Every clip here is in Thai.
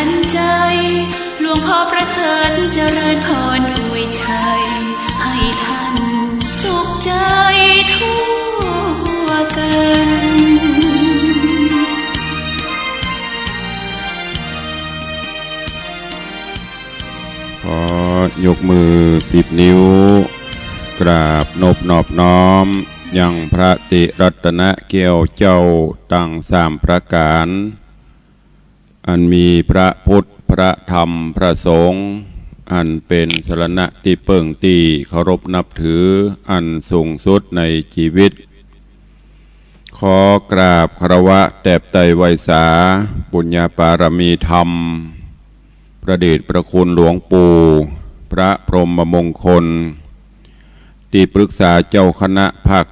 ทันใจหลวงพ่อประเสริฐเจริญพรอวยชัยให้ท่านสุขใจทั่วกันขอยกมือ10 นิ้วกราบนบนอบน้อมยังพระติรัตนเกี่ยวเจ้าตั้ง3 ประการอันมีพระพุทธพระธรรมพระสงฆ์อันเป็นสรณะที่เปิ่งตีเคารพนับถืออันสูงสุดในชีวิตขอกราบคารวะแตบไตรไวสาบุญญาปารมีธรรมพระเดชพระคุณหลวงปู่พระพรหมมงคลที่ปรึกษาเจ้าคณะภาค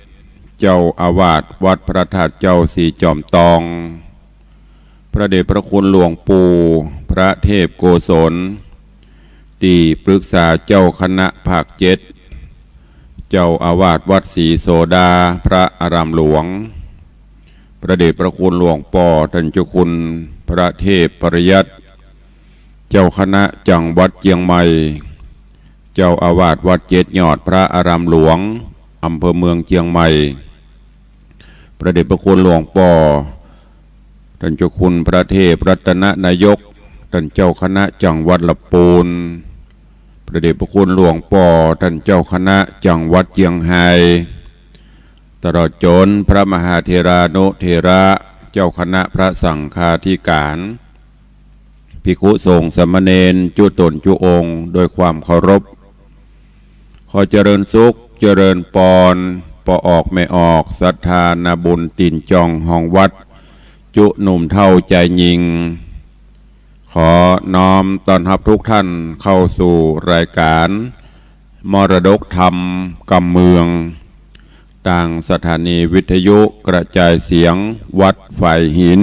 7เจ้าอาวาสวัดพระธาตุเจ้าสีจอมตองพระเดชพระคุณหลวงปู่พระเทพโกศลที่ปรึกษาเจ้าคณะภาค7เจ้าอาวาสวัดศรีโสดาพระอารามหลวงพระเดชพระคุณหลวงป่อท่านเจ้าคุณพระเทพปริยัติเจ้าคณะจังหวัดเชียงใหม่เจ้าอาวาสวัด7 ยอดพระอารามหลวงอำเภอเมืองเชียงใหม่พระเดชพระคุณหลวงป่อท่านเจ้าคุณพระเทพรัตนนายกท่านเจ้าคณะจังหวัดลำพูนพระเดชพระคุณหลวงป่อท่านเจ้าคณะจังหวัดเชียงรายตลอดจนพระมหาเถรานุเถระเจ้าคณะพระสังฆาธิการภิกขุสงฆ์สามเณรจุตนจุองค์โดยความเคารพขอเจริญสุขเจริญปอนปออกไม่ออกศรัทธานาบุญตินจองห้องวัดจุหนุ่มเท่าใจยิงขอน้อมต้อนรับทุกท่านเข้าสู่รายการมรดกธรรมกำเมืองต่างสถานีวิทยุกระจายเสียงวัดฝ่ายหิน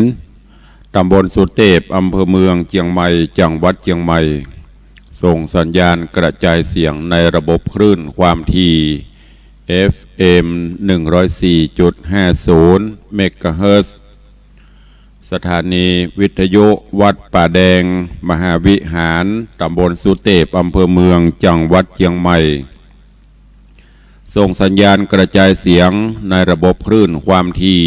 ตำบลสุเทพอำเภอเมืองเชียงใหม่จังหวัดเชียงใหม่ส่งสัญญาณกระจายเสียงในระบบคลื่นความถี่ FM 104.50 เมกะเฮิรตซ์สถานีวิทยุวัดป่าแดงมหาวิหารตำบลสุเทพอำเภอเมืองจังหวัดเชียงใหม่ส่งสัญญาณกระจายเสียงในระบบคลื่นความถี่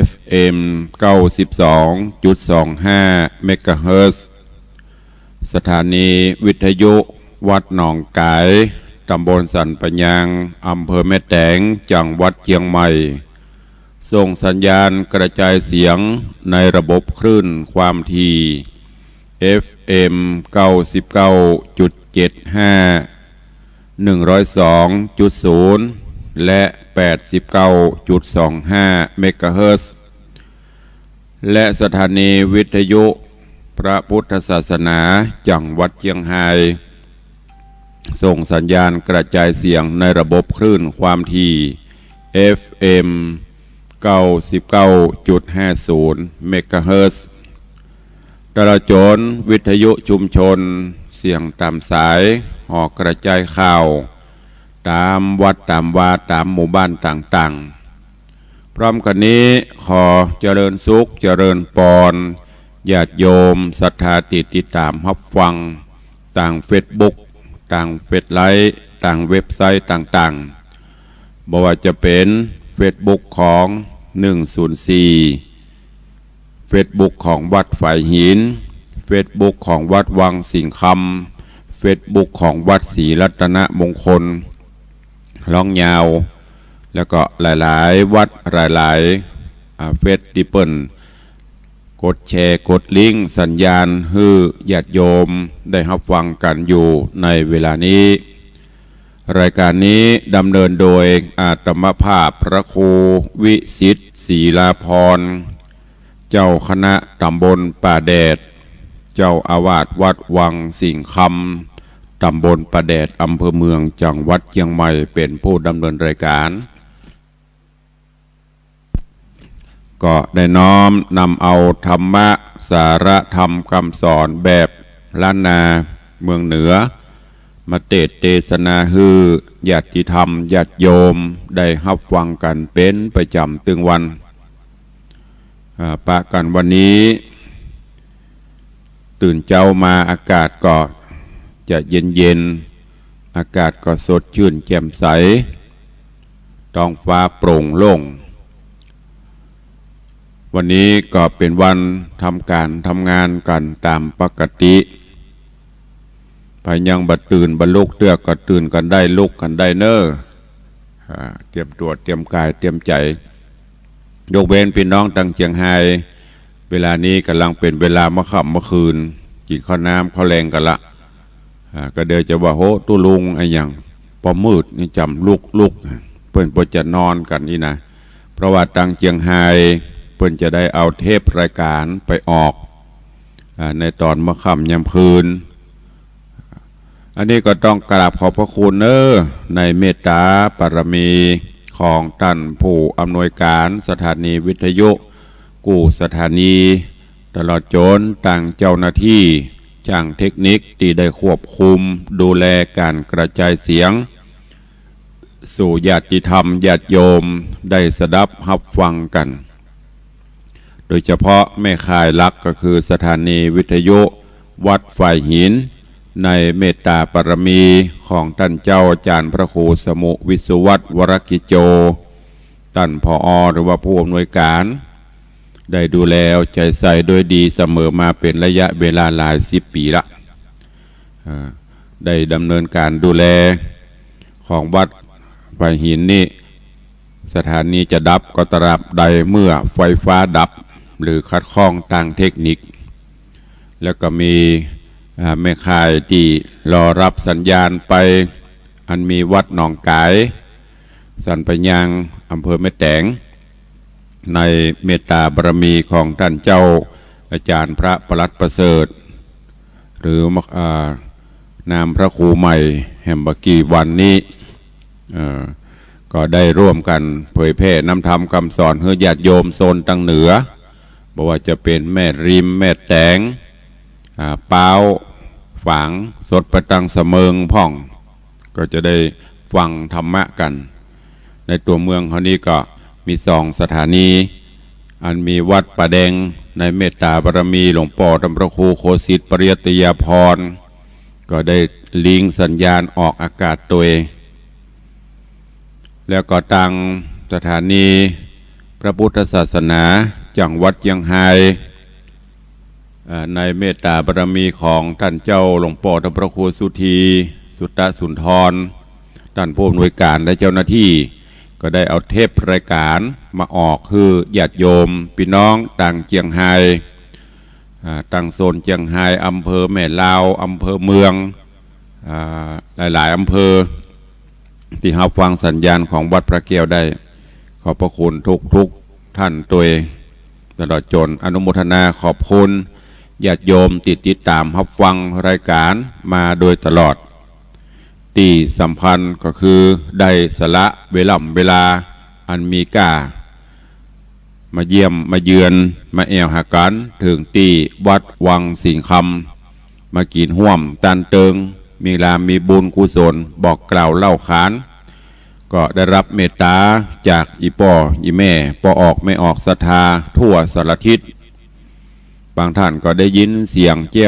FM 92.25 เมกะเฮิรตซ์สถานีวิทยุวัดหนองกายตำบลสันปะยางอำเภอแม่แตงจังหวัดเชียงใหม่ส่งสัญญาณกระจายเสียงในระบบคลื่นความถี่ FM 99.75 102.0 และ 89.25 เมกะเฮิรตซ์และสถานีวิทยุพระพุทธศาสนาจังหวัดเชียงรายส่งสัญญาณกระจายเสียงในระบบคลื่นความถี่ FM 99.50 เมกะเฮิรตซ์ตลอดจนวิทยุชุมชนเสียงตามสายออกกระจายข่าวตามวัดตามวาตามหมู่บ้านต่างๆพร้อมกันนี้ขอเจริญสุขเจริญปอนญาติโยมศรัทธาติดตามรับฟังต่างเฟซบุ๊กต่างเฟซไลฟ์ต่างเว็บไซต์ต่างๆบ่ว่าจะเป็นเฟซบุ๊กของ104เฟซบุ๊กของวัดฝ่ายหินเฟซบุ๊กของวัดวังสิงห์คำเฟซบุ๊กของวัดศรีรัตนมงคลล่องยาวแล้วก็หลายๆวัดหลายๆเฟซที่เปิ้นกดแชร์กดลิงก์สัญญาณให้ญาติโยมได้รับฟังกันอยู่ในเวลานี้รายการนี้ดำเนินโดยอาตมภาพพระครูวิสิทธิ์ศรีลาภรณ์เจ้าคณะตำบลป่าแดดเจ้าอาวาสวัดวังสิงห์คำตำบลป่าแดดอำเภอเมืองจังหวัดเชียงใหม่เป็นผู้ดำเนินรายการก็ได้น้อมนำเอาธรรมะสาระธรรมคำสอนแบบล้านนาเมืองเหนือมาเทศนาฮือญาติธรรมญาติโยมได้รับฟังกันเป็นประจำตึงวันปะกันวันนี้ ตื่นเจ้ามาอากาศก็จะเย็นอากาศก็สดชื่นแจ่มใสท้องฟ้าโปร่งโล่งวันนี้ก็เป็นวันทำการทำงานกันตามปกติไปยังบัดตื่นบัดลุกเตือกก็ตื่นกันได้ลุกกันได้เน้อเตรียมตัวเตรียมกายเตรียมใจยกเว้นพี่น้องตั้งเชียงไฮ้เวลานี้กำลังเป็นเวลามะค่ำมะคืนกินข้าวน้ำข้าวแรงกันละก็เดี๋ยวจะว่าโหตุลุงไอ้อย่างพอมืดนี่จำลุกเพิ่นจะนอนกันนี่นะเพราะว่าตั้งเชียงไฮ้เพิ่นจะได้เอาเทปรายการไปออกในตอนมะค่ำยามคืนอันนี้ก็ต้องกราบขอบพระคุณในเมตตาปรมีของท่านผู้อำนวยการสถานีวิทยุกู้สถานีตลอดจนต่างเจ้าหน้าที่ช่างเทคนิคที่ได้ควบคุมดูแลการกระจายเสียงสู่ญาติธรรมญาติโยมได้สดับรับฟังกันโดยเฉพาะแม่ข่ายหลักก็คือสถานีวิทยุวัดฝ่ายหินในเมตตาปรมีของท่านเจ้าอาจารย์พระครูสมุวิสุวัตวรกิจโจท่านผอ.หรือว่าผู้อำนวยการได้ดูแลใจใส่โดยดีเสมอมาเป็นระยะเวลาหลาย10 ปีละได้ดำเนินการดูแลของวัดฝ่ายหินนี่สถานีจะดับก็ตราบใดเมื่อไฟฟ้าดับหรือขัดข้องทางเทคนิคแล้วก็มีแม่ข่ายที่รอรับสัญญาณไปอันมีวัดหนองกายสันไปยังอำเภอแม่แตงในเมตตาบารมีของท่านเจ้าอาจารย์พระประหลัดประเสริฐหรือนามพระครูใหม่แห่งบักกี้วันนี้ก็ได้ร่วมกันเผยแพร่นำธรรมคำสอนให้ญาติโยมโซนตั้งเหนือบอกว่าจะเป็นแม่ริมแม่แตงเป้าฝังสดประตังเสมิงพ่องก็จะได้ฟังธรรมะกันในตัวเมืองเขานี้ก็มี2 สถานีอันมีวัดป่าแดงในเมตตาบารมีหลวงป่อธรรมพระครูโคสิตปริยัติยาภรณ์ก็ได้ลิงสัญญาณออกอากาศตัวเองแล้วก็ตั้งสถานีพระพุทธศาสนาจังหวัดเชียงไฮ้ในเมตตาบารมีของท่านเจ้าหลวงป่อธรรมพระครูสุธีสุตตสุนทรท่านผู้อำนวยการและเจ้าหน้าที่ก็ได้เอาเทปรายการมาออกคือญาติโยมพี่น้องต่างเชียงไฮ้ต่างโซนเชียงไฮ้อำเภอแม่ลาวอำเภอเมืองหลายๆอำเภอที่รับฟังสัญญาณของวัดพระแก้วได้ขอบพระคุณทุกท่านตัวเองตลอดจนอนุโมทนาขอบคุณญาติโยมติดตามรับฟังรายการมาโดยตลอดที่สัมพันธ์ก็คือได้สละเวลาอันมีค่ามาเยี่ยมมาเยือนมาแอวหากันถึงที่วัดวังสิงคำมากินห่วมตันเติงมีลามีบุญกุศลบอกกล่าวเล่าขานก็ได้รับเมตตาจากอีป่ออีแม่ปอออกไม่ออกศรัทธาทั่วสารทิศบางท่านก็ได้ยินเสียงเจี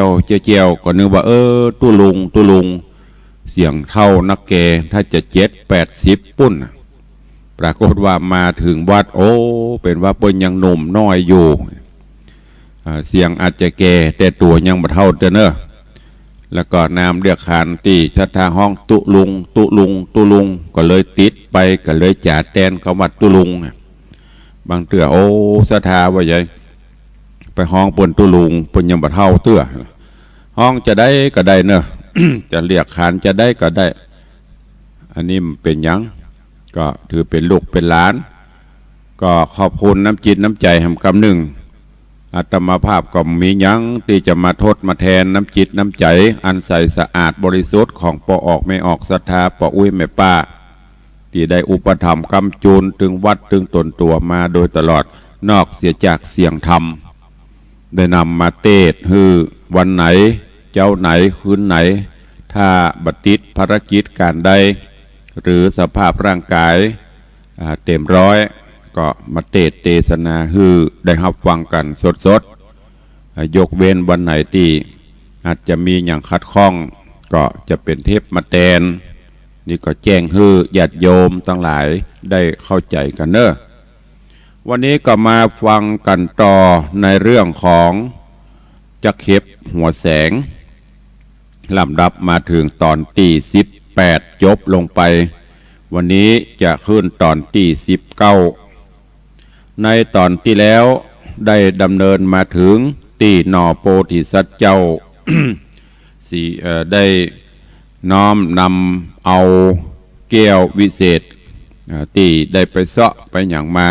ยวก็นึกว่าตุลุงเสียงเท่านักแกถ้าจะ70-80ปุ้นปรากฏว่ามาถึงวัดเป็นว่าเปิ้นยังหนุ่มน้อยอยู่เสียงอาจจะแก่แต่ตัวยังบ่เท่าเด้อแล้วก็นามเรียกขานตีชัดทาห้องตุลุงก็เลยติดไปก็เลยจ่าแตนคำว่าตุลุงบางเตื้อศรัทธาว่าใหญ่ไปห้องปนตุลุงปนยังบ่เท่าเตื้อห้องจะได้ก็ได้เนอะ จะเรียกขานจะได้ก็ได้อันนี้เป็นยังก็ถือเป็นลูกเป็นหลานก็ขอบคุณน้ำจิตน้ำใจแห่งคำหนึ่งอาตมาภาพก็มียังที่จะมาทดมาแทนน้ำจิตน้ำใจอันใสสะอาดบริสุทธิ์ของปอออกไม่ออกศรัทธาปออุ้ยแม่ป้าที่ได้อุปถัมภ์กำจูนถึงวัดถึงตนตัวมาโดยตลอดนอกเสียจากเสียงธรรมได้นำมาเทศคือวันไหนเจ้าไหนคืนไหนถ้าบัติดภารกิจการใดหรือสภาพร่างกายเต็มร้อยก็มาเทศนาคือได้รับฟังกันสดยกเว้นวันไหนที่ อาจจะมีอย่างคัดข้องก็จะเป็นเทพมาแตนนี่ก็แจ้งฮื้อญาติโยมทั้งหลายได้เข้าใจกันเนอะวันนี้ก็มาฟังกันต่อในเรื่องของจักเข็บหัวแสงลำดับมาถึงตอนที่18จบลงไปวันนี้จะขึ้นตอนที่19ในตอนที่แล้วได้ดำเนินมาถึงที่นอโพธิสัตว์เจ้า ได้น้อมนำเอาแก้ววิเศษที่ได้ไปเสาะไปอย่างมา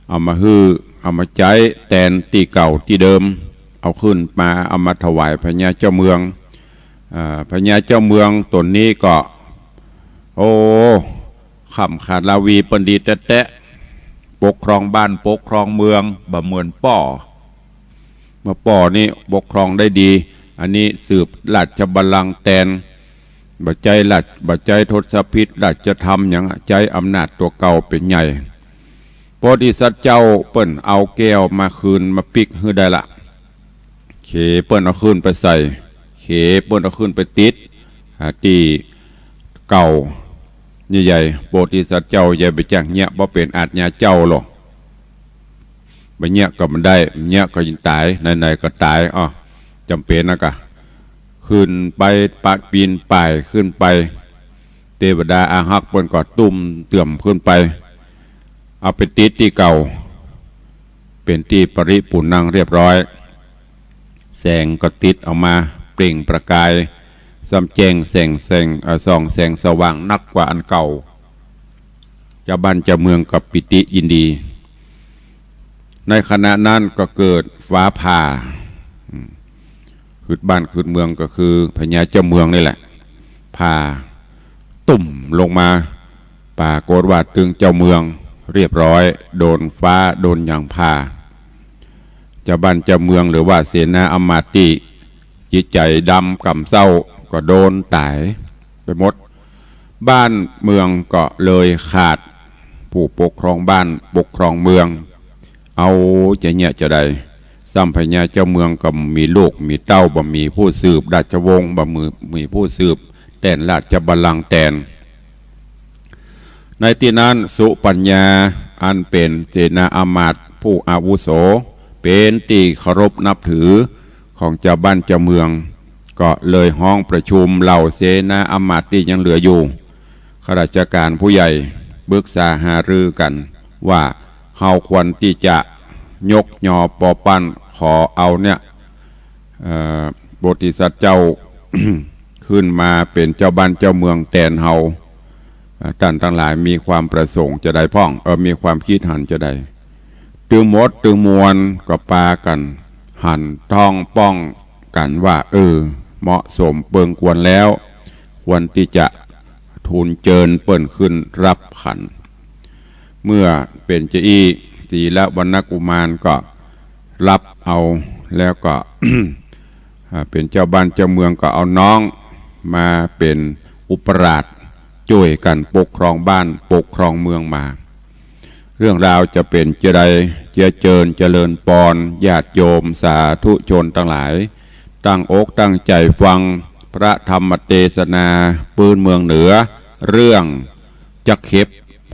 เอามาฮื้อเอามาใจแทนที่เก่าที่เดิมเอาขึ้นมาเอามาถวายพญาเจ้าเมืองพญาเจ้าเมืองตนนี้ก็โอ้ขำขาดลาวีปันดีแตะปกครองบ้านปกครองเมืองบ่เหมือนป่อเมื่อป่อนี่ปกครองได้ดีอันนี้สืบราชบัลลังก์แทนบัจใจราชบัจใจทศพิธราชธรรมอย่างใจอำนาจตัวเก่าเป็นใหญ่โพธิสัตว์เจ้าเปิ้นเอาแก้วมาคืนมาปิกให้ได้ละเขเปิ้นเอาคืนไปใส่เขเปิ้นเอาคืนไปติดที่เก่าใหญ่ๆโพธิสัตว์เจ้าใหญ่ไปแจ้งเนี่ยบ่เป็นอาจญาเจ้าหรอกบ่เนี่ยก็มันได้เนี่ยก็ยินตายไหนๆก็ตายอ้อจำเป็นนะกะขึ้นไปปะปีนป่ายขึ้นไปเทวดาอาหักเปิ้นก็ตุ่มเตื่อมขึ้นไปเอาไปติดที่เก่าเป็นที่ปริปุณังเรียบร้อยแสงก็ติดออกมาเปล่งประกายสำแจงแสงส่องแสงสว่างนักกว่าอันเก่าเจ้าบ้านเจ้าเมืองกับปิติยินดีในขณะนั้นก็เกิดฟ้าผ่าขึ้นบ้านขึ้นเมืองก็คือพญาเจ้าเมืองนี่แหละผ่าตุ่มลงมาป่าโกฏว่าตึงเจ้าเมืองเรียบร้อยโดนฟ้าโดนอย่างผ่าเจ้าบ้านเจ้าเมืองหรือว่าเสนาอมาตย์จิตใจดำกำเศร้าก็โดนตายไปหมดบ้านเมืองก็เลยขาดผู้ปกครองบ้านปกครองเมืองเอาจะเนี่ยจะใดสัมพญาเจ้าเมืองก็มีลูกมีเต้าบ่มีผู้สืบราชวงศ์บ่มีผู้สืบแทนราชบัลลังก์แทนในที่นั้นสุปัญญาอันเป็นเสนาอามาตย์ผู้อาวุโสเป็นที่เคารพนับถือของเจ้าบ้านเจ้าเมืองก็เลยห้องประชุมเหล่าเสนาอามาตย์ที่ยังเหลืออยู่ข้าราชการผู้ใหญ่ปรึกษาหารือกันว่าเฮาควรที่จะยกยอปอปั้นขอเอาเนี่ยโพธิสัตว์เจ้า ขึ้นมาเป็นเจ้าบ้านเจ้าเมืองแทนเฮาท่านทั้งหลายมีความประสงค์จะได้พ้องมีความคิดหันจะได้ตึงมดตึงมวลก็ปากันหันท้องป้องกันว่าเหมาะสมเปิงควรแล้วควรที่จะทูลเจิญเปิ้นขึ้นรับขันเมื่อเป็นเจ้าอีศีลวรรณกุมารก็รับเอาแล้วก็ เป็นเจ้าบ้านเจ้าเมืองก็เอาน้องมาเป็นอุปราชช่วยกันปกครองบ้านปกครองเมืองมาเรื่องราวจะเป็นจะใดจะเจริญปอนญาติโยมสาธุชนทั้งหลายตั้งอกตั้งใจฟังพระธรรมเทศนาปืนเมืองเหนือเรื่องจักเข็บ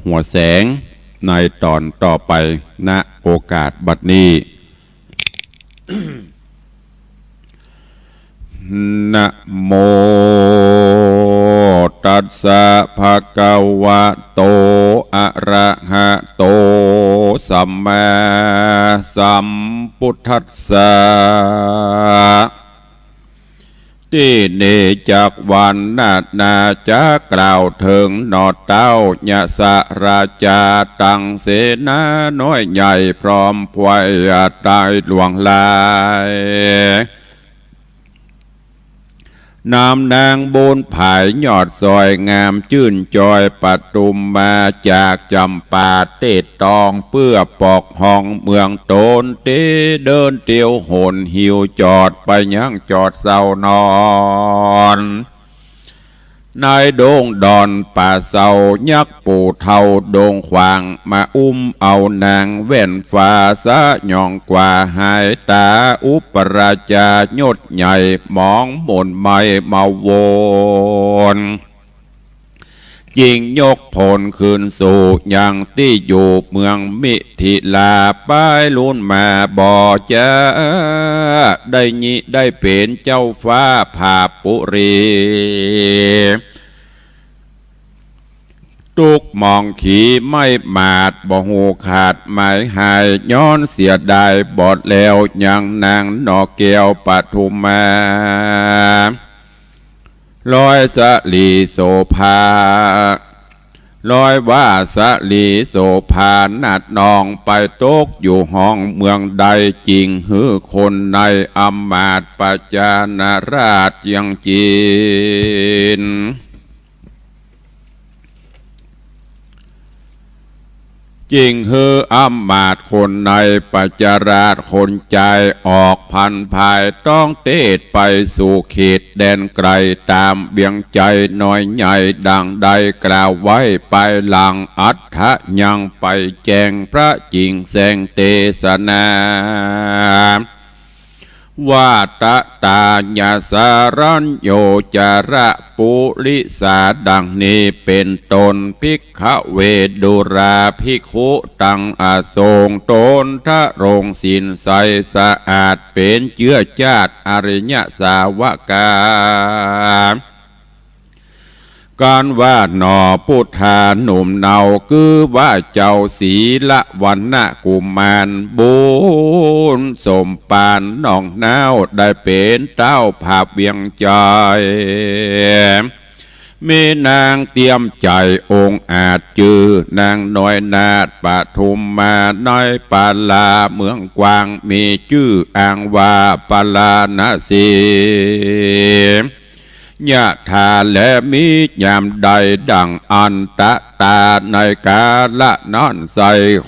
หัวแสงในตอนต่อไปณโอกาสบัดนี้ นะโมตัสสะภะคะวะโตอะระหะโตสัมมาสัมพุทธัสสะที่เนจากวันนาจะกล่าวถึงนอเต้ายะสะราชาตังเสนาน้อยใหญ่พร้อมพวยตายหลวงลายนำนางโบนผายยอดซอยงามชื่นจอยปัตุมมาจากจำปาเตตตองเพื่อปอกห้องเมืองโตนเตเดินเตียวโหนหิวจอดไปยังจอดเศร้านอน นายโดงดอนป่าเสายักษ์ปู่เทาโดงขวางมาเอานางแว่นฟ้าสะหย่องกว่าหายตาอุปราชายศใหญ่มองหม่นไม่เมาวนจิงยกผลคืนสู่ยังที่อยู่เมืองมิถิลาป้ายลุ่นมาบ่อจะได้ยิได้เป็นเจ้าฟ้าภาปุรีทุกมองขี่ไม่มาดบ่หูขาดหมายหายย้อนเสียดายบอดแล้วยังนางนอแก้วปทุมมาลอยสลีโสภาลอยว่าสลีโสภานาดนองไปตกอยู่ห้องเมืองใดจริงหือคนในอำมาตย์ปัจจานาราชยังจีนจริงฮืออำมาตย์คนในปัจจาราชคนใจออกพันภายต้องเตดไปสู่เขตแดนไกลตามเบียงใจน้อยใหญ่ดังใดกล่าวไว้ไปหลังอัฏฐะยังไปแจงพระจริงแสงเทศนาวาตตาญาสารัญโยจาระปุริสาดังนี้เป็นตนภิกขเวดุราภิกขุตังอาทรงตนทะรงศีลใสสะอาดเป็นเชื้อชาติอริยสาวกาการว่าหนอพุทธาหนุ่มเนาคือว่าเจ้าศีละวันนะกุมารบุญสมปานน้องนาวได้เป็นเต้าภาพเวียงใจมีนางเตรียมใจองค์อาจจือนางน้อยนาดปทุมมาน้อยปาลาเมืองกวางมีชื่ออ่างว่าปาลานาสียะธาและมียามใดดังอันตะตาในกาละนอนใส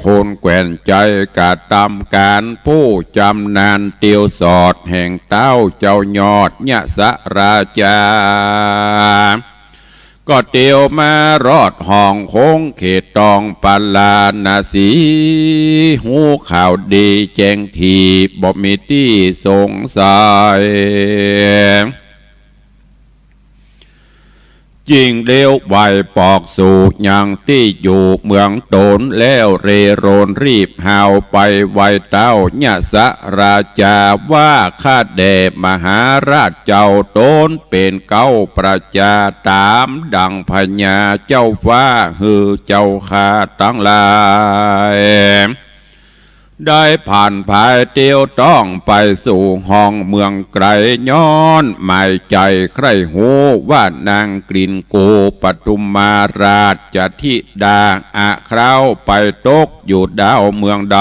คนแกว่นใจกะตำการผู้จำนานเตียวสอดแห่งเต้าเจ้ายอดยะสะราชาก็เตียวมารอดห้องคงเขตตองปาลานาสีหูข่าวดีแจ้งทีบ่มีที่สงสัยจริงเลี้ยวไหวปอกสู่ยังที่อยู่เมืองโตนแล้วเรโรนรีบหาวไปไหวเต้าญาสราชาว่าข้าแด่มหาราชเจ้าโตนเป็นเก้าประชาตามดังพญาเจ้าฟ้าฮือเจ้าข้าทั้งหลายได้ผ่านภายเตียวต้องไปสู่ห้องเมืองไกลย้อนหมายใจใครหูว่านางกลิ่นโกปทุมมาราชจะทิดาอะคราวไปตกอยู่ดาวเมืองใด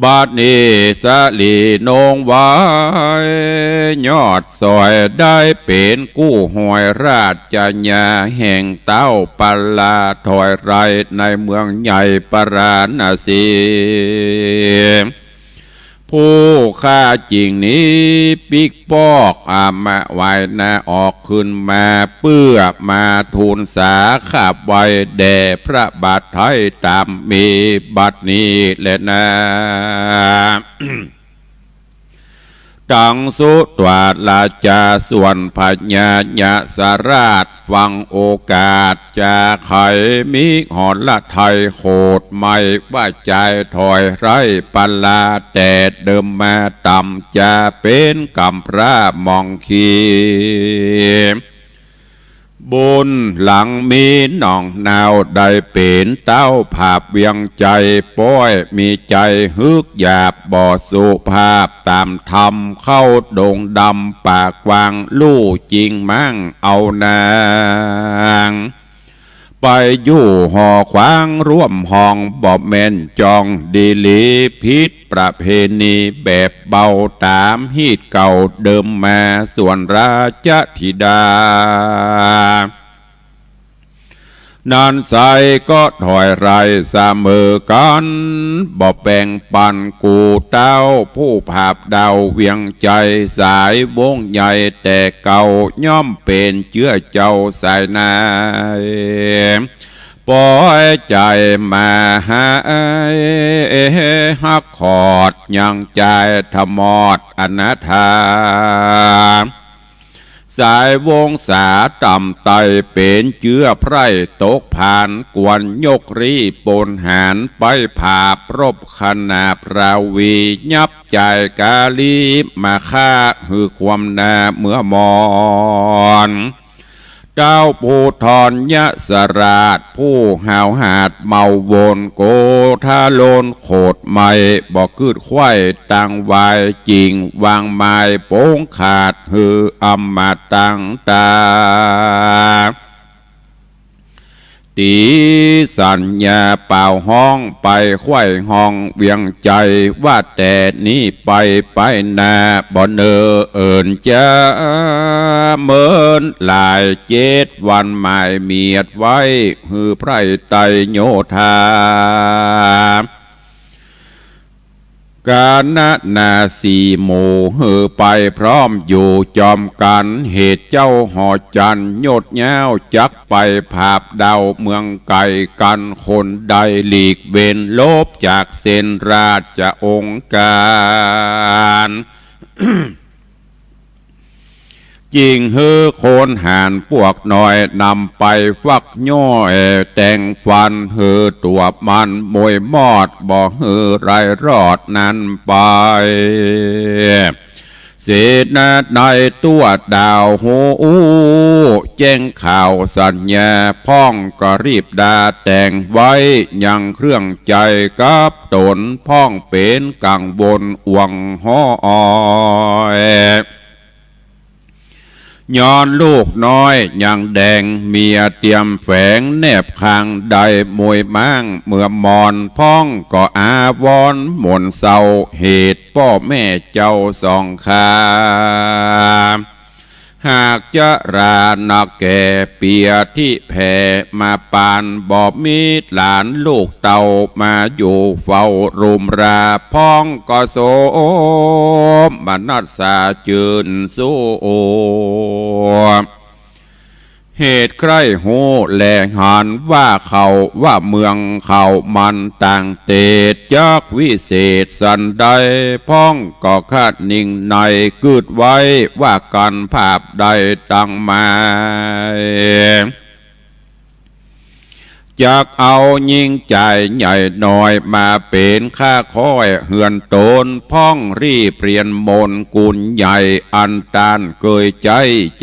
บาดนี้สลีนงไว้ยอดซอยได้เป็นกู้หอยราชญาแห่งเต้าปาลาถอยไรในเมืองใหญ่ปราณสีผู้ข้าจริงนี้ปิกปอกอามาไว้นาออกขึ้นมาเพื่อมาทูลสาขาบไว้แด่พระบาทไทยตามมีบัดนี้แหละนะ ตังสุตวาลาจาส่วนพญาญาสราชฟังโอกาสจะไขมิหอนละไทยโคดไม่ว่าใจถอยไรปลาแต่เดิมมาต่ำจะเป็นกำพระมองขีบุญหลังมีหนองนาวได้เป็นเต้าภาพเวียงใจป้อยมีใจฮึกหยาบบ่อสุภาพตามธรรมเข้าดงดำปากวางลู่จริงมั่งเอานางไปอยู่หอขวางร่วมห้องบ่แม่นจองดีลีพิษประเพณีแบบเบาตามฮีดเก่าเดิมมาส่วนราชธิดา นานใสก็ถอยไรเสมอกันบ่แบ่งปันกูเต้าผู้ภาพดาวเวียงใจสายวงใหญ่แต่เก่าย่อมเป็นเชื้อเจ้าสายนายปล่อยใจมาหาฮักขอดยังใจธมอดอนาถาสายวงสาต่ำไตเป็นเชื้อไพร่ตกผ่านกวนยกรีปนหานไปผาบรบขนาบราวียับใจกาลีมาฆ่าหือความนาเมื่อมอนเจ้าผู้ทอนยะสราชผู้หาวหาดเมาโวนโกทาโลนโขดไม่บอกคืดควายตังวายจริงวางไม้โป้งขาดหืออำมาตังตาตีสัญญาเป่าห้องไปควายห้องเวียงใจว่าแต่นี้ไปนาบ่เนอเอิญจะเมินหลาย7 วันหมายเมียดไว้หือไพรไตโยธากาณนาสีโมเหือไปพร้อมอยู่จอมกันเหตุเจ้าหอจันโยดแย้วจักไปภาพดาวเมืองไก่กันคนใดหลีกเว้นลบจากเส้นราชองค์การ จริงเฮือโคนหานพวกหน่อยนำไปฟักย่อยแต่งฟันเฮือตัวมันมวยมอดบ่เฮือไรรอดนั้นไปเศษนาในตัวดาวหูแจ้งข่าวสัญญาพ้องก็รีบดาแต่งไว้ยังเครื่องใจกับตนพ้องเป็นกังวลอวงห้อยย้อนลูกน้อยยังแดงเมียเตรียมแฝงแนบคางใดมวยมั่งเมื่อมอนพ้องก็อาวรหม่นเศร้าเหตุพ่อแม่เจ้าสองคาหากจะรานักแก่เปียที่แผ่มาปานบอบมีหลานลูกเต่ามาอยู่เฝ้ารุมราพ้องก็โสมบรรณัสสาจืนสู้เหตุใครหูแหลงหันว่าเขาว่าเมืองเขามันต่างเตดจักวิเศษสันใดพ้องก็คาดนิ่งในกึดไว้ว่ากันภาพใดตั้งมาจากเอายิ่งใจใหญ่หน่อยมาเป็นข้าคอยเหือนโตนพ้องรีเปลี่ยนมนกุลใหญ่อันตานเกยใจ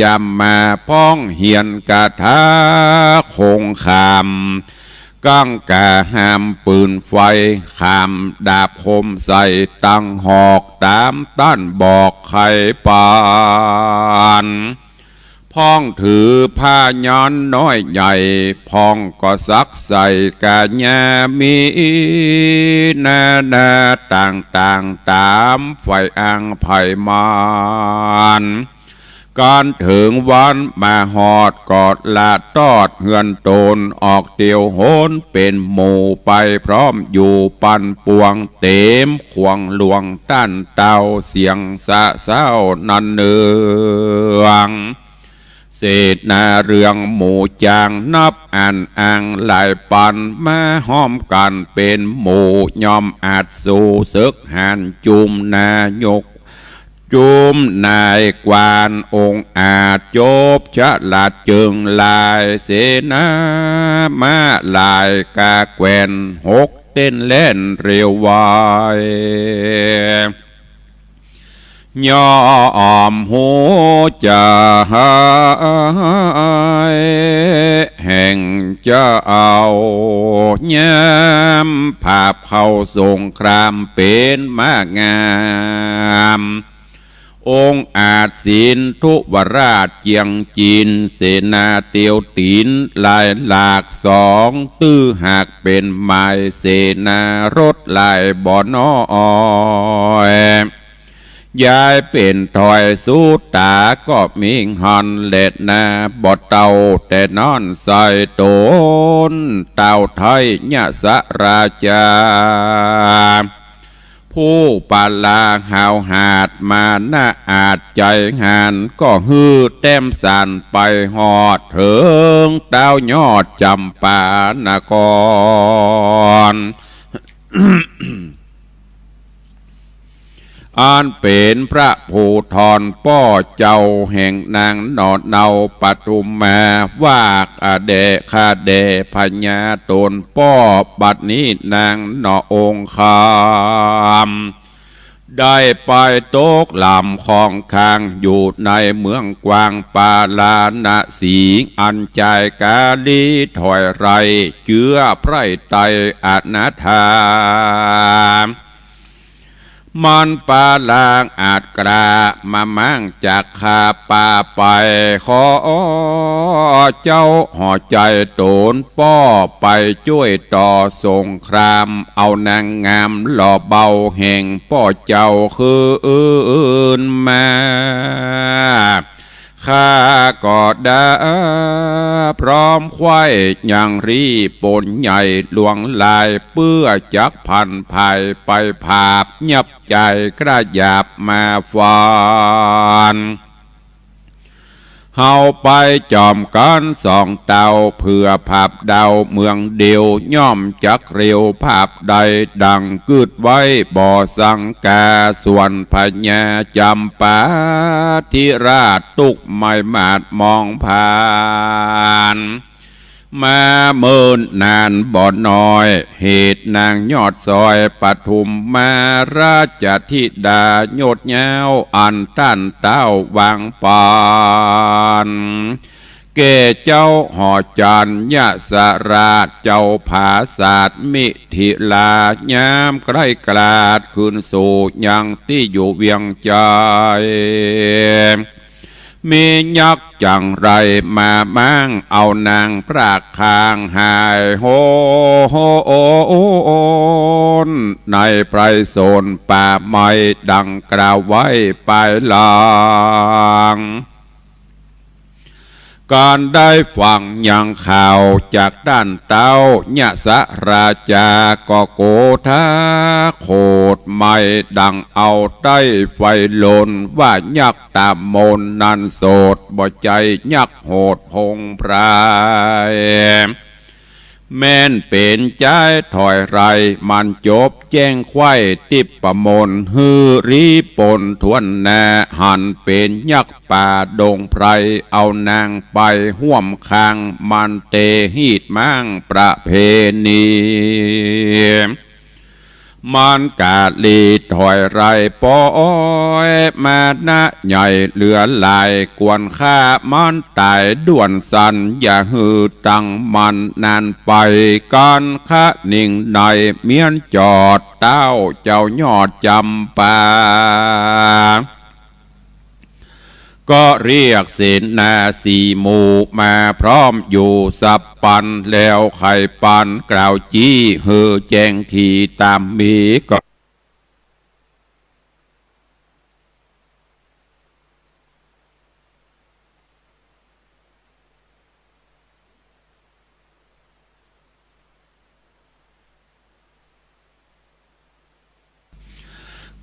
จำมาพ้องเหียนกาถาคงขามก้างกาหามปืนไฟขามดาบคมใส่ตั้งหอกตามต้านบอกไข่ปานพ้องถือผ้าย้อนน้อยใหญ่พ้องก็ซักใส่กาญามีนาต่างตามไฟอังไผ่มานการถึงวันมาหอดกอดลาตอดเฮือนโตนออกเตียวโหนเป็นหมู่ไปพร้อมอยู่ปันปวงเต็มขวงหลวงต้านเต้าเสียงสะเศร้านันเนืองเศษนาเรื่องหมู่จางนับอ่างหลายปันมาห้อมกันเป็นหมู่ยอมอาจสู่ศึกหันจุมนายกจุมนายกวานองค์อาจจบฉลาดจึงลายเสนามาลายกาแกวนหกเต้นเล่นเร็วไวยอมหูจะหายแห่งจะเอาย้ำภาพเข้าสงครามเป็นมากงามองค์อาจศิลทุวราชเจียงจีนเสนาเตียวตีนลายหลาก2ตื้อหากเป็นหมายเสนารถลายบ่อนอย ยายเป็นถอยสู้ตาก็มิงหอนเล็ดนาบอดเต่าแต่นอนใส่โตนเต่าไทยยะสะราชาผู้ปาลาหาวหาดมาหน้าอาจใจหานก็ฮือแต้มสานไปหอดเถิงเต้ายอดจำปานคร อันเป็นพระภูธรป้อเจ้าแห่งนางนอดเนาปทุมมาวากอเดคาเดพญาตนป้อบัดนี้นางนอองคามได้ไปโตกลำของคางอยู่ในเมืองกวางปาลาณสีอันใจกาลีถอยไรเจือไพรไตอนาถามันปาลางอาจกรามามั่งจากขาป่าไปขอเจ้าห่อใจโตนป้อไปช่วยต่อสงครามเอานางงามหล่อเบาแห่งป้อเจ้าคืออื่นมาข้าก็ได้พร้อมควายอย่างรีปนใหญ่หลวงลายเปื้อจักพันภายไปภาพยับใจกระยาบมาฟานเฮาไปจอมกันสองเต่าเพื่อภาพดาวเมืองเดียวย่อมจักเร็วภาพใดดังกึดไว้บ่อสังกาส่วนพญาจำปาธิราชตุกไม่มาดมองผ่านมาเมินนานบ่อน้อยเหตุนางยอดซอยปทุมมาราชธิดาโยดเย้าอันต้านเต้าวางปานเกเจ้าหอจันยะสราชเจ้าผาศาสตร์มิถิลายามใกล้กลาดคืนสู่ยังที่อยู่เวียงใจมียักษ์จังไรมามั่งเอานางพระคางหายโหนในไพรโซนป่าไม้ดังกล่าวไว้ปลายหลังการได้ฟังยังข่าวจากด้านเต้ายะสะราชาก็โกธาโคดไม่ดังเอาใต้ไฟลนว่ายักษ์ตามมนนันโสดบ่ใจยักษ์โหดพงไพรแม่นเป็นใจถอยไรมันจบแจ้งไข่ติบประมนฮือรีปนทวนแน่หันเป็นยักษ์ป่าดงไพรเอานางไปห่วมคางมันเตหีดมั่งประเพณีมันกาดลีถอยไรปอยมาหน้าใหญ่เหลือลายกวนข้ามันตายด่วนสันอย่าหือตั้งมันนานไปกันข้านิ่งในเมียนจอดเต้าเจ้ายอดจำปาก็เรียกเสนาสีหมู่มาพร้อมอยู่สับปันแล้วไข่ปันกล่าวจี้เฮอแจ้งทีตามมีก็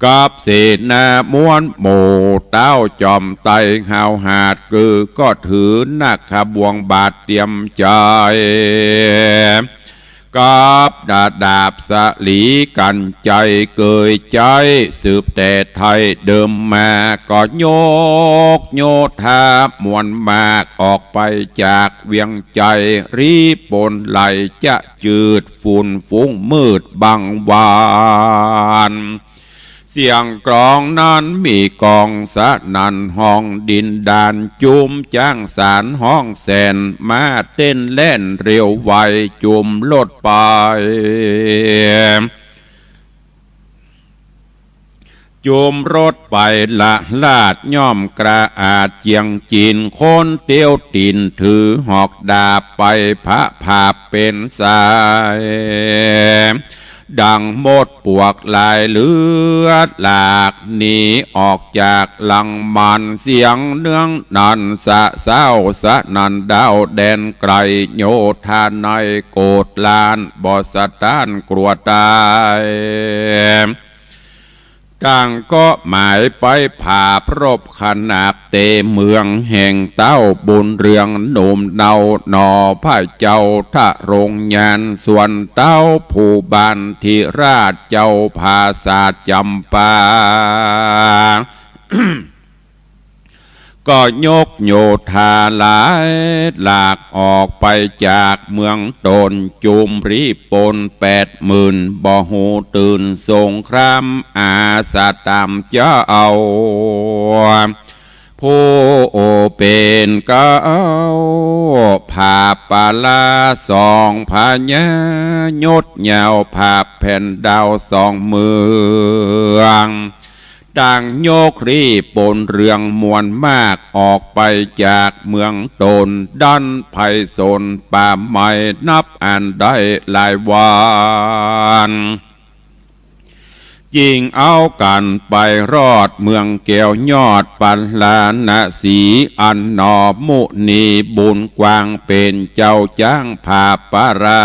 กับเสนาม้วนหมู่เต้าจอมไตหาวหาดคือก็ถือนักขบวงบาทเตรียมใจกับดาบสลีกันใจเกยใจสืบแต่ไทยเดิมมาก็โยกโยธามวลมากออกไปจากเวียงใจรีปนไหลจะจืดฝุ่นฟุ้งมืดบังวานเสียงกลองนั้นมีกองสะนันห้องดินดานจุมจ้างสารห้องแสนมาเต้นเล่นเร็วไวจุมลดไปจุมรถไปละลาดย่อมกระอาดเจียงจีนคนเตียวตินถือหอกดาบไปพระภาพเป็นสาย ดังหมดปวกลายเลือดหลากหนีออกจากหลังมันเสียงเนื้องนันสะเศร้าสะนันดาวแดนไกลโยธาในโกดลานบ่อสตานกลัวตายต่างก็หมายไปผ่าพรบขนาบเตเมืองแห่งเต้าบุญเรืองหนุ่มเนาหนอพระเจ้าทะรงยานส่วนเต้าผู้บานทิราชเจ้าภาษาจำปา ก็ยกโยธาหลายหลากออกไปจากเมืองตนจุมรีปน80,000บ่หูตื่นสงครามอาสาตามเจ้าเอาผู้เป็นเก้าผาปาลาสองพญายดยาวผาแผ่นดาวสองเมืองต่างโยกรีปนเรืองมวลมากออกไปจากเมืองตนดันไพศาลป่าไม้นับอันได้หลายวันยิงเอากันไปรอดเมืองแก้วยอดปัลลานะสีอันนอมุนีบุญกวางเป็นเจ้าจ้างผาปารา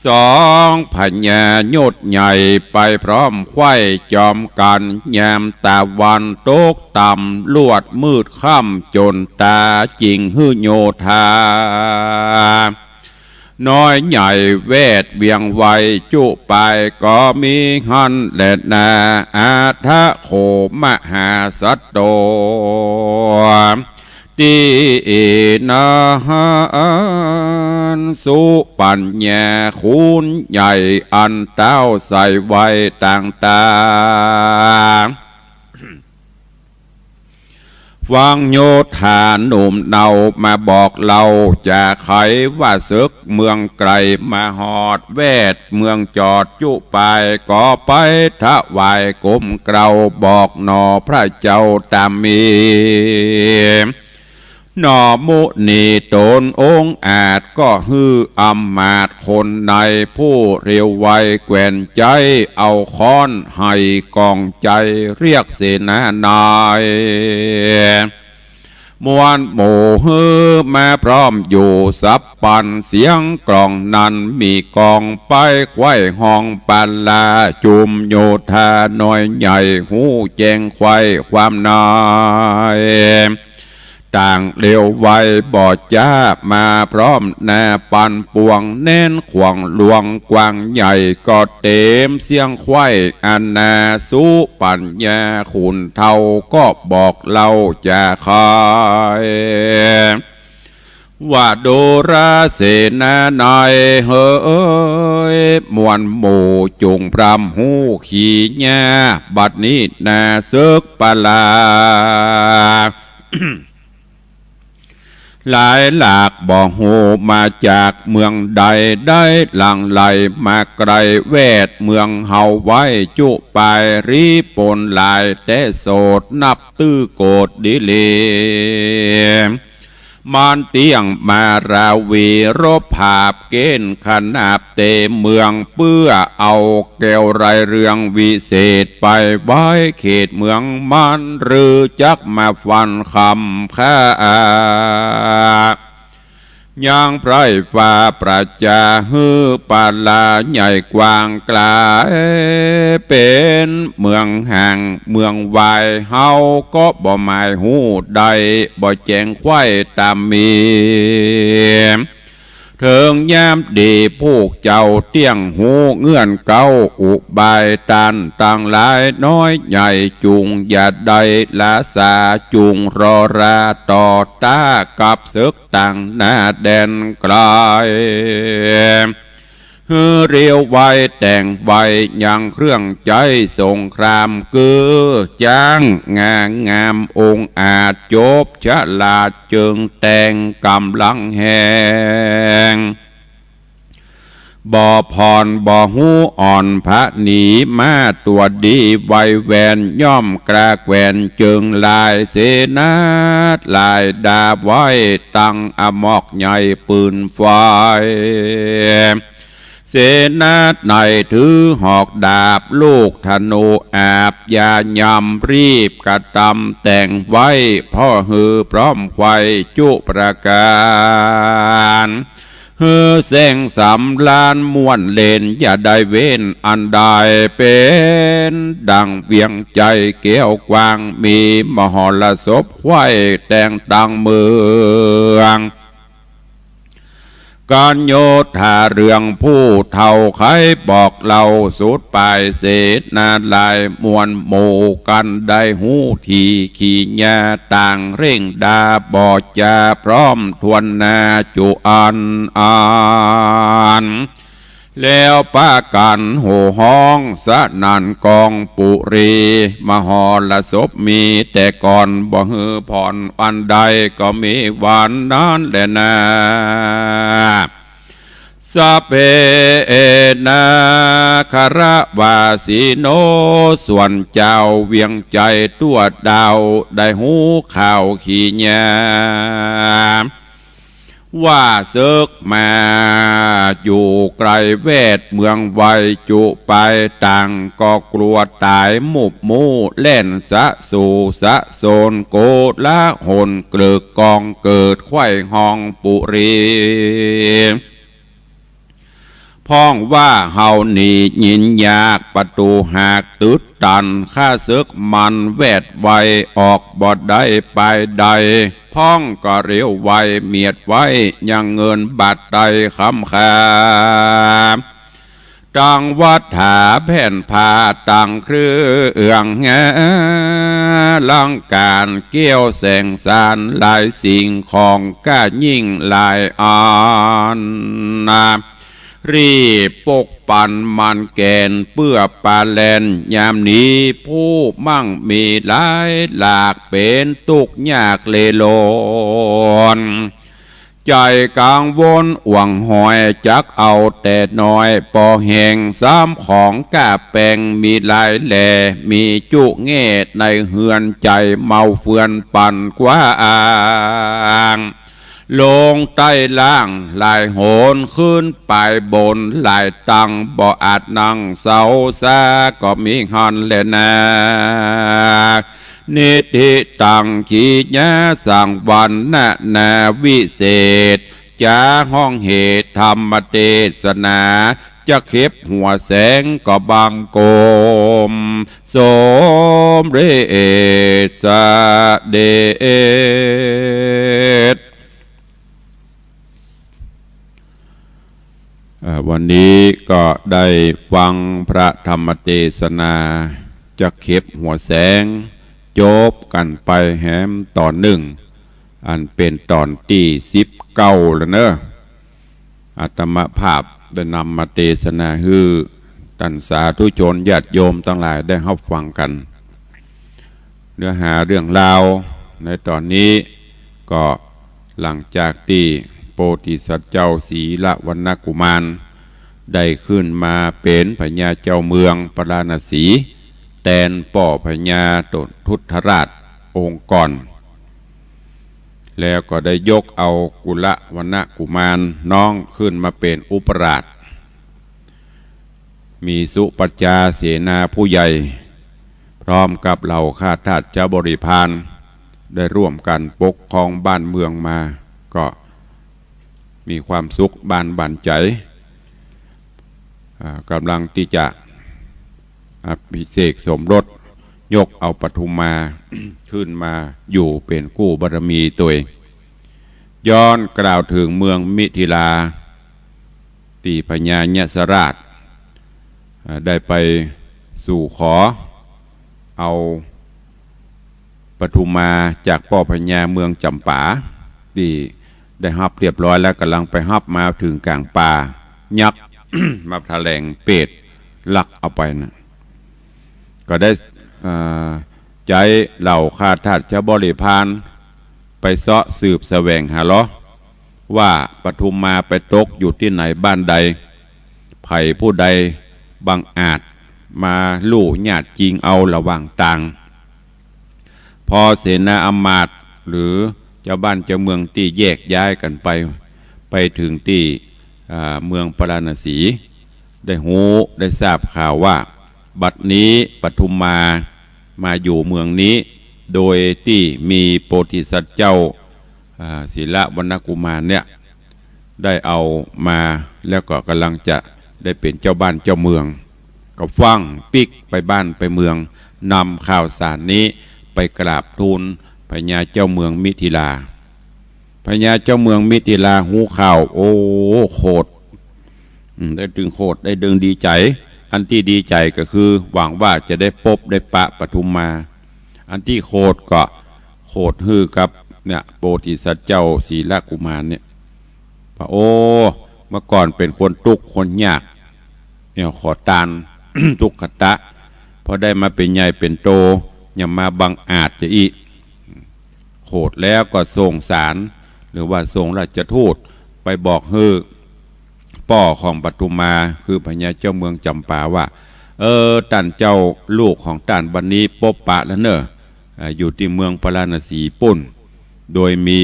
สองพญายดใหญ่ไปพร้อมไข่จอมกันยามตะวันตกต่ำลวดมืดค่ำจนตาจิงหื้อโยธาน้อยใหญ่เวทเวียงไวจุไปก็มีหันแลนาอาทะโขมหาสัตโตตีนาหันสุปัญญาคุณใหญ่อันเต้าใส่ไว้ต่างฟังโยธาหนุ่มเนามาบอกเราจะไขว่าศึกเมืองไกลมาหอดเวทเมืองจอดจุไปก็ไปถวายกลมเกลาบอกหนอพระเจ้าตามมีหนอมุนีตนองค์อาจก็ฮืออำมาตย์คนในผู้เร็วไวแกว่นใจเอาค้อนให้กองใจเรียกเสนานายมวนหมู่ฮือมาพร้อมอยู่สับปันเสียงกลองนั้นมีกองไปไขว้ห้องปัลลาจุมโยธาน้อยใหญ่หูแจงไขว้ความนายต่างเร็วไวบ่จ้ามาพร้อมแน่ปันปวงเน้นขวงหลวงกว้างใหญ่ก็เต็มเสียงไข่อันนาสุปัญญาขุนเท่าก็บอกเล่าจะคอยว่าโดราเสนาหน่อยเฮ้ยมวนหมู่จุงพรำหูขี่ญาบัดนี้นาซึกปลา หลายหลากบ่หูมาจากเมืองใดได้หลังไหลมาไกลเวทเมืองเฮาไว้จุไปรีปนหลายแต่โสดนับตื้อโกดดิเลมานเตียงมาราวีรบภาพเกณฑ์ขนาบเตเมืองเพื่อเอาแก้วไรเรืองวิเศษไปไว้เขตเมืองมันหรือจักมาฟันคำข้ายังไพรฟ้าประจาฮือปาลาใหญ่กว้างไกลเป็นเมืองห่างเมืองวายเฮาก็บ่หมายหูใดบ่แจงไข่ตามมีเถิงยามดีพวกเจ้าเตี้ยงหูเงื่อนเก้าอุบายตันต่างหลายน้อยใหญ่จุงอย่าใดลาสาจุงรอราต่อตากับศึกต่างหน้าแดนไกลฮือเรียวไว้แต่งใบยังเครื่องใจสงครามกือจ้างงามองค์อาจจบฉลาดจึงแต่งกำลังแหงบ่พรบ่หูอ่อนพระหนีมาตัวดีไวแวนย่อมกระแกวนจึงลายเสนาลายดาบไว้ตั้งอมอกใหญ่ปืนไฟเส เสนาในถือหอกดาบลูกธนูอาบยายำรีบกระตำแต่งไว้พ่อฮือพร้อมไฟจุประการฮือแสงสำลานม่วนเล่นอย่าได้เว้นอันใดเป็นดังเวียงใจเกี้ยวกวางมีมหรสพไว้แต่งตั้งเมืองการโยธาเรื่องผู้เท่าใครบอกเราสุดปลายเศษนาลายมวลหมู่กันได้หูทีขี่ญาต่างเร่งดาบอจาพร้อมทวนนาจุอันแล้วป้ากันโห่ห้องสะนันกองปุรีมหรสพมีแต่ก่อนบ่ฮือผ่อนอันใดก็มีวันนั้นแหละนาสเปนาคารวาสิโนส่วนเจ้าเวียงใจตัวดาวได้หูข่าวขี้ญาว่าศึกมาอยู่ไกลเวทเมืองไวจุไปต่างก็กลัวตายมุบมูเล่นสะสู่สะโซนโกละหนเกลือกองเกิดไข่ห้องปุรีพ้องว่าเฮานี่ยินยากประตูหากตึดตันข้าศึกมันแวดไวออกบ่ได้ไปใดพ้องก็เรียวไวเมียดไว้ยังเงินบาทใดคำคาตังวัฏฐาแผ่นผ้าตังเครื่องงาลังการเกี่ยวแสงสารหลายสิ่งของก้ายิ่งหลายอันรีบปกปันมันแกนเพื่อปาแลนยามนี้ผู้มั่งมีหลายหลากเป็นตุกยากเลโลนใจกังวลหวังหอยจักเอาแต่น้อยปอแห่งซ้ำของกาแปงมีหลายแหล่มีจุเงตในเฮือนใจเมาเฟือนปั่นกว่าอ่างลงใต้ล่างลายโหนขึ้นไปบนลายตังบ่อาจนั่งเสาซาก็มีหันแลนานิติตังขีญาสังวันนาวิเศษจาห้องเหตุธรรมเทศนาจะเข็บหัวแสงก็บังโกมสมเรศเดชวันนี้ก็ได้ฟังพระธรรมเทศนาจะเข็บหัวแสงจบกันไปแหมตอนหนึ่งอันเป็นตอนที่19แล้วเนอะอาตมาภาพได้นำมาเทศนาฮือตันสาธุชนญาติโยมทั้งหลายได้รับฟังกันเนื้อหาเรื่องราวในตอนนี้ก็หลังจากที่โพธิสัตว์เจ้าศรีละวรรณกุมารได้ขึ้นมาเป็นพญาเจ้าเมืองปราณสีแทนป่อพญาตนทุตราชองค์ก่อนแล้วก็ได้ยกเอากุลวรรณกุมารน้องขึ้นมาเป็นอุปราชมีสุปัจจาเสนาผู้ใหญ่พร้อมกับเหล่าข้าทาสเจ้าบริพารได้ร่วมกันปกครองบ้านเมืองมาก็มีความสุขบานบั่นใจกำลังที่จะพิเศษสมรสยกเอาปทุมมา ขึ้นมาอยู่เป็นกู้บารมีตัวเองย้อนกล่าวถึงเมืองมิถิลาตีพญาญสราชได้ไปสู่ขอเอาปทุมมาจากป่อพญาเมืองจำปาที่ได้ฮับเรียบร้อยแล้วกำลังไปฮับมาถึงกลางป่ายักษ์ มาแถลงเป็ดลักเอาไปนะก็ได้ใจเหล่าข้าทาสเจ้าบริพารไปเสาะสืบแสวงหาล้อว่าปทุมมาไปตกอยู่ที่ไหนบ้านใดไผ่ผู้ใดบังอาจมาลู่ญาติจริงเอาระหว่างต่างพอเสนาอำมาตย์หรือเจ้าบ้านเจ้าเมืองที่แยกย้ายกันไปถึงที่เมืองปราณสี ได้หูได้ทราบข่าวว่าบัดนี้ปทุมมาอยู่เมืองนี้โดยที่มีโพธิสัตว์เจ้าศีละวรรณกุมารเนี่ยได้เอามาแล้วก็กำลังจะได้เป็นเจ้าบ้านเจ้าเมืองก็ฟังปิกไปบ้านไปเมืองนำข่าวสารนี้ไปกราบทูลพญาเจ้าเมืองมิถิลาพญาเจ้าเมืองมิถิลาหูข่าวโอ้โคตรได้ดึงโคตรได้ดึงดีใจอันที่ดีใจก็คือหวังว่าจะได้พบได้ปะปทุมมาอันที่โคตรก็โคตรฮือกับเนี่ยโพธิสัตว์เจ้าศีละกุมารเนี่ยโอ้เมื่อก่อนเป็นคนทุกข์คนยากเนี่ยขอทาน ทุกขตะพอได้มาเป็นใหญ่เป็นโตอย่ามาบังอาจจะอีโหดแล้วก็ส่งสารหรือว่าส่งราชทูตไปบอกฮือป่อของปทุมมาคือพญาเจ้าเมืองจำปาว่าท่านเจ้าลูกของท่านบันนี้ปบปะแล้วเนอะอยู่ที่เมืองพาราณสีปุ่นโดยมี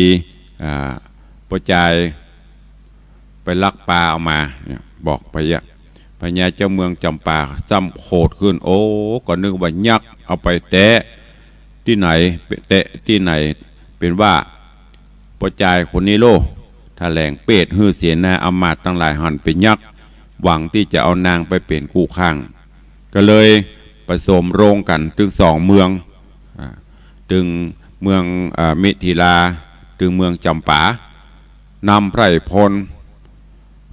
ประจายไปลักปลาเอามาบอกไปพญาเจ้าเมืองจำปาซ้ำโขดขึ้นโอ้ก็นึกว่ายักษ์เอาไปแตะที่ไหนแตะที่ไหนเป็นว่าประจายคนนี้โลถ้าแหลงเป็ดฮือเสียนาอมาตย์ทั้งหลายหันเป็นยักษ์หวังที่จะเอานางไปเป็นคู่ข้างก็เลยผสมโรงกันถึง2เมืองถึงเมืองมิถิลาถึงเมืองจำปานำไพรพล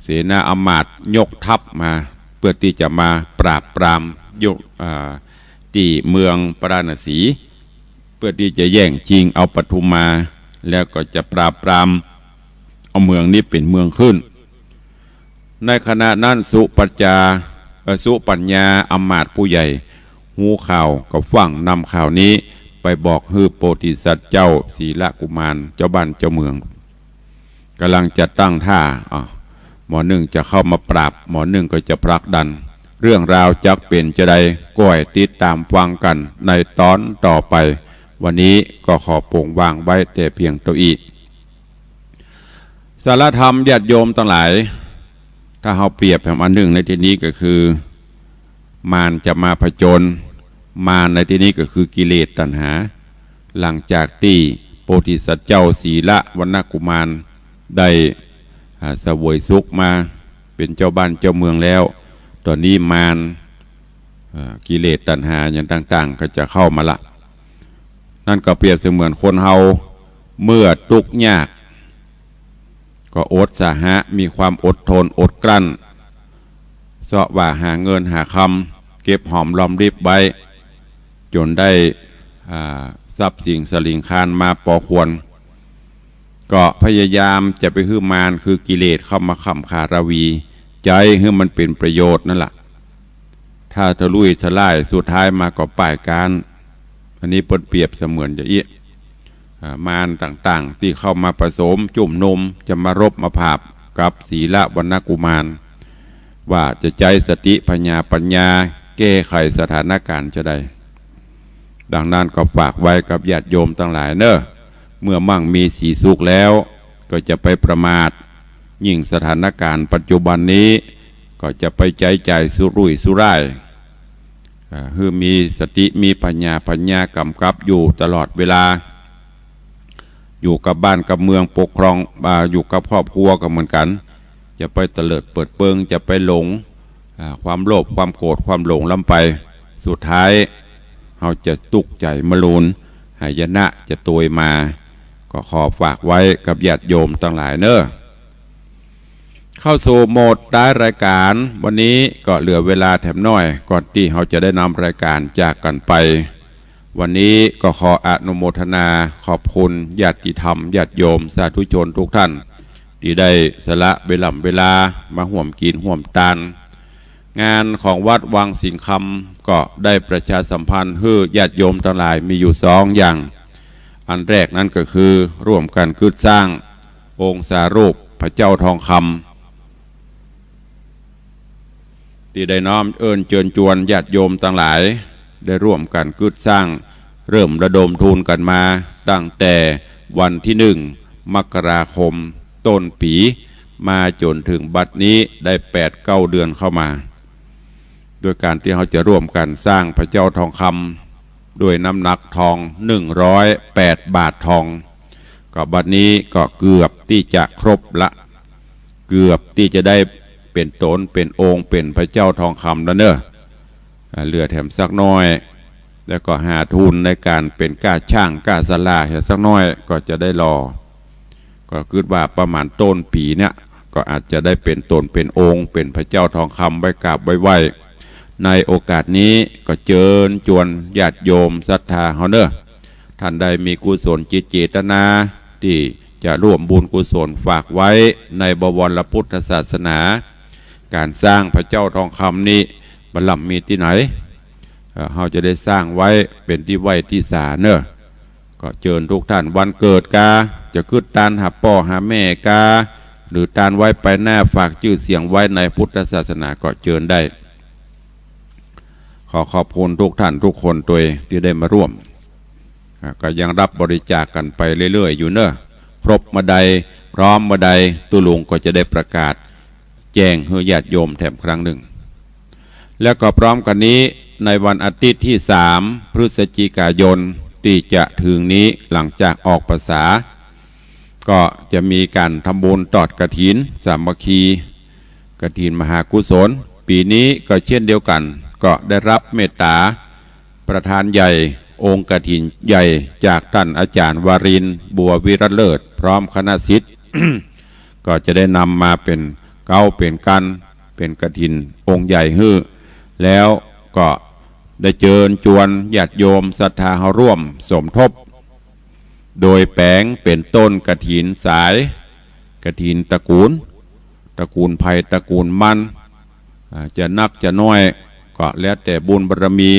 เสนาอมาตย์ยกทัพมาเพื่อที่จะมาปราบปรามยกที่เมืองพาราณสีเพื่อที่จะแย่งชิงเอาปทุมมาแล้วก็จะปราบปรามเอาเมืองนี้เป็นเมืองขึ้นในขณะนั้นสุปัญญาอมาตย์ผู้ใหญ่หูข่าวกับฟังนำข่าวนี้ไปบอกฮือโพธิสัตว์เจ้าศีละกุมารเจ้าบ้านเจ้าเมืองกำลังจะตั้งท่าหมอหนึ่งจะเข้ามาปราบหมอหนึ่งก็จะผลักดันเรื่องราวจักเป็นจะใดก็ให้ติดตามฟังกันในตอนต่อไปวันนี้ก็ขอโปร่งวางไว้แต่เพียงตัวอีกสารธรรมญาติโยมทั้งหลายถ้าเราเปรียบแบบอันหนึ่งในที่นี้ก็คือมารจะมาผจญมารในที่นี้ก็คือกิเลสตัณหาหลังจากที่โพธิสัตว์เจ้าศีละวรรณกุมารได้เสวยสุขมาเป็นเจ้าบ้านเจ้าเมืองแล้วตอนนี้มารกิเลสตัณหาอย่างต่างๆก็จะเข้ามาละนั่นก็เปรียบเสมือนคนเฮาเมื่อทุกข์ยากก็อดสาหะมีความอดทนอดกลั้นเสาะว่าหาเงินหาคำเก็บหอมรอมริบไว้จนได้ทรัพย์สิ่งสลิงคานมาปอควรก็พยายามจะไปฮื้อมารคือกิเลสเข้ามาขำขาราวีใจให้มันเป็นประโยชน์นั่นแหละถ้าทะลุยทลายสุดท้ายมาก็ป่ายการอันนี้เปรียบเสมือนอย่างนี้มารต่างๆที่เข้ามาผสมจุ่มนมจะมารบมาภาพกับศีละวรรณกุมารว่าจะใจสติปัญญาแก้ไขสถานการณ์จะได้ดังนั้นก็ฝากไว้กับญาติโยมทั้งหลายเนอะเมื่อมั่งมีสีสุขแล้วก็จะไปประมาทยิ่งสถานการณ์ปัจจุบันนี้ก็จะไปใจสุรุ่ยสุร่ายคือมีสติมีปัญญากำกับอยู่ตลอดเวลาอยู่กับบ้านกับเมืองปกครองอยู่กับครอบครัวก็เหมือนกันจะไปเตลิดเปิดเปิงจะไปหลงความโลภความโกรธความหลงล้ำไปสุดท้ายเราจะตุกใจมลูนหายนะจะตวยมาก็ขอฝากไว้กับญาติโยมทั้งหลายเนอะเข้าสู่โหมดท้ายรายการวันนี้ก็เหลือเวลาแถมน้อยก่อนที่เราจะได้นำรายการจากกันไปวันนี้ก็ขออนุโมทนาขอบคุณญาติธรรมญาติโยมสาธุชนทุกท่านที่ได้สละเวลามาห่วมกินห่วมทานงานของวัดวังสิงห์คำก็ได้ประชาสัมพันธ์ให้ญาติโยมทั้งหลายมีอยู่2อย่างอันแรกนั้นก็คือร่วมกันขึ้นสร้างองค์สารูปพระเจ้าทองคำที่ได้น้อมเอิญเชิญชวนญาติโยมทั้งหลายได้ร่วมกันขึ้นสร้างเริ่มระดมทุนกันมาตั้งแต่วันที่1 มกราคมต้นปีมาจนถึงบัดนี้ได้8-9 เดือนเข้ามา โดยการที่เขาจะร่วมกันสร้างพระเจ้าทองคำด้วยน้ำหนักทอง108 บาททองก็บัดนี้ก็เกือบที่จะครบละเกือบที่จะได้เป็นตนเป็นองค์เป็นพระเจ้าทองคำแล้วเนอะเหลือแถมสักน้อยแล้วก็หาทุนในการเป็นก้าช่างก้าสลาสักน้อยก็จะได้รอก็คิดว่าประมาณต้นปีเนี่ยก็อาจจะได้เป็นตนเป็นองค์เป็นพระเจ้าทองคำไว้กราบไว้ไหวในโอกาสนี้ก็เชิญชวนญาติโยมศรัทธาเฮาเนอะท่านใดมีกุศลจิตเจตนาที่จะร่วมบุญกุศลฝากไว้ในบวรพุทธศาสนาการสร้างพระเจ้าทองคำนี้บรรลัมมีที่ไหนเราจะได้สร้างไว้เป็นที่ไหวที่ศาลเนอะก็เชิญทุกท่านวันเกิดกาจะขึ้นตานหาพ่อหาแม่กาหรือตานไว้ไปหน้าฝากชื่อเสียงไว้ในพุทธศาสนาก็เชิญได้ขอขอบคุณทุกท่านทุกคนตัวที่ได้มาร่วมก็ยังรับบริจาคกันไปเรื่อยๆอยู่เนอะครบมาใดพร้อมมาใดตุลุงก็จะได้ประกาศแจ้งให้ญาติโยมแถมครั้งหนึ่งแล้วก็พร้อมกันนี้ในวันอาทิตย์ที่3 พฤศจิกายนที่จะถึงนี้หลังจากออกพรรษาก็จะมีการทำบุญตอดกฐินสามัคคีกฐินมหากุศลปีนี้ก็เช่นเดียวกันก็ได้รับเมตตาประธานใหญ่องค์กฐินใหญ่จากท่านอาจารย์วารินทร์บัววิรัตเลิศพร้อมคณะศิษย์ ก็จะได้นำมาเป็นเก้าเป็นกันเป็นกฐินองค์ใหญ่ฮื้อแล้วก็ได้เชิญชวนญาติโยมศรัทธาเข้าร่วมสมทบโดยแปลงเป็นต้นกฐินสายกฐินตระกูลไผ่ตระกูลมันจะนักจะน้อยก็แล้วแต่บุญบารมี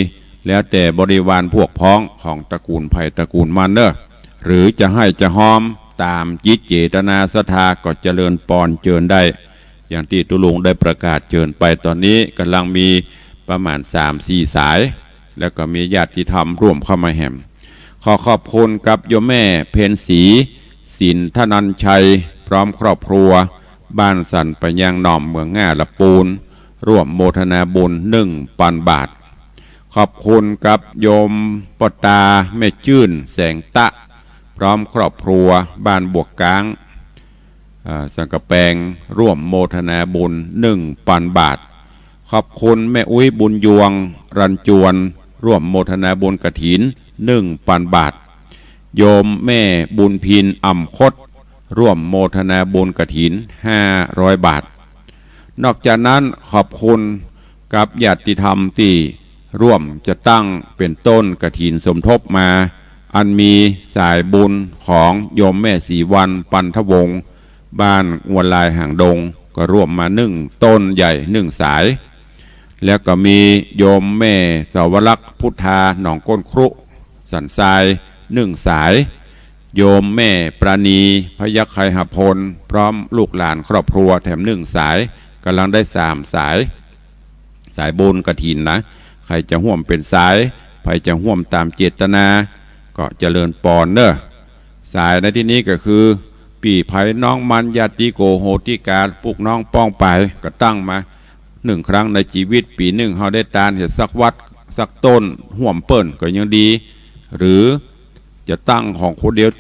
แล้วแต่บริวารพวกพ้องของตระกูลไผ่ตระกูลมันเนอะหรือจะให้จะหอมตามจิตเจตนาศรัทธาก็เจริญปอนเจิญได้อย่างที่ตุลุงได้ประกาศเจิญไปตอนนี้กำลังมีประมาณ 3-4 สายแล้วก็มีญาติธรรมร่วมเข้ามาแห่มขอขอบคุณกับโยมแม่เพ็ญศรีสินธนันชัยพร้อมครอบครัวบ้านสันปะยังหน่อมเมืองง่าละปูนร่วมโมทนาบุญ1,000 บาทขอบคุณกับโยมปตาแม่จื้นแสงตะพร้อมครอบครัวบ้านบวกกลางสังกะแปงร่วมโมทนาบุญ1,000 บาทขอบคุณแม่อุ้ยบุญยวงรันจวนร่วมโมทนาบุญกฐิน1,000 บาทโยมแม่บุญพินอ่ำคดร่วมโมทนาบุญกฐิน500 บาทนอกจากนั้นขอบคุณกับญาติธรรมที่ร่วมจะตั้งเป็นต้นกฐินสมทบมาอันมีสายบุญของโยมแม่ศรีวันปันทวงศ์บ้านงวนลายห่างดงก็ร่วมมา1 ต้นใหญ่1 สายแล้วก็มีโยมแม่สาวรักษ์พุทธาหนองก้นครุสันทราย1 สายโยมแม่ปราณีพยัคฆ์ไคหพลพร้อมลูกหลานครอบครัวแถม1 สายกำลังได้3 สายบุญกฐินนะใครจะห่วมเป็นสายใครจะห่วมตามเจตนาก็เจริญปอนเนอะสายในที่นี้ก็คือปีไผ่น้องมันญาติโกโหติการปลุกน้องป้องไปก็ตั้งมา1 ครั้งในชีวิตปี1เขาได้ตานเห็ดสักวัดสักต้นห่วมเปิ้นก็ยังดีหรือจะตั้งของคนเดียวตัว